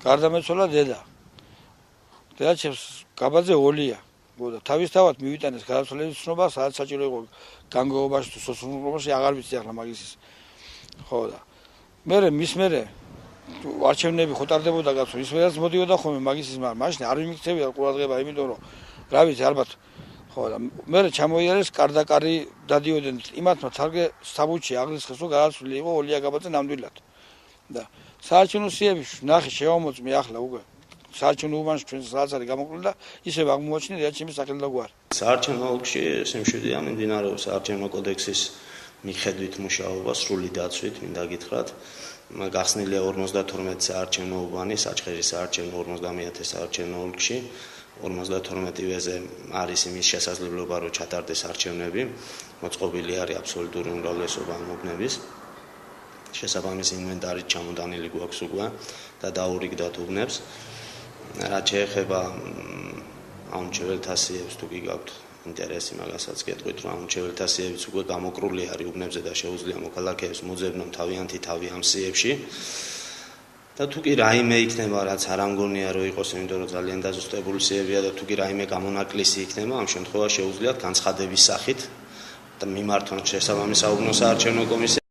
გარდამეცვალა დედა. დედაჩემს გაბაძე ოლია. და თავისთავად მივიტანეს გადაცვალების ცნობა, სადაც საჭირო იყო განგებობაში თუ სოციალურობაში აღარ ვიცი ახლა მაგის. ხო და მერე არჩევნები ხო ტარდებოდა კაცო, ის ვერაც მოდიოდა ხოლმე მაგის მაშინ არ მიმიქცევია ყურადღება, იმიტომ რომ რა ვიცი ალბათ ხო და მერე ჩამოიარეს კარდაკარი დადიოდნენ იმათმა თალკე საბუთში აღრიცხეს რომ გადაცვლილი იყო ოლია გაბაძე ნამდვილად. და საარჩევნო სიებში ნახე შევამოწმე ახლა უკვე საარჩევნო უბანში ჩვენ სადაც არის გამოკლული და ისევ აღმოაჩინე დედაჩემის სახელი და გვარი. საარჩევნო ოლქში სიმშვიდეა მიმდინარეობს საარჩევნო კოდექსის მიხედვით მუშაობა სრული დაცვით, მინდა გითხრათ. გახსნილია 52 საარჩევნო უბანი, საჩხერის საარჩევნო 50-ე საარჩევნო ოლქში. 52-ზე არის იმის შესაძლებლობა, რომ ჩატარდეს არჩევნები. მოწყობილი არის აბსოლუტური უმრავლესობა ამ უბნების. შესაბამისი ინვენტარით ჩამოტანილი გვაქვს უკვე და დაურიგდათ უბნებს. რაც შეეხება აუნჩეველთა სიებს თუ კი გაქვთ ინტერესი მაგასაც გეტყვით, რომ აუნჩეველთა სიებიც უკვე გამოკრული არის უბნებზე და შეუძლია მოქალაქეებს მოძებნონ თავიანთი თავი ამ სიებში. და თუ კი რაიმე იქნება, რაც არ ამგონია რომ იყოს, იმიტომ რომ ძალიან დაზუსტებული სიებია და თუ კი რაიმე გამონაკლისი იქნება, ამ შემთხვევაში შეუძლიათ განცხადების სახით და მიმართონ შესაბამის საუბნო საარჩევნო კომისიას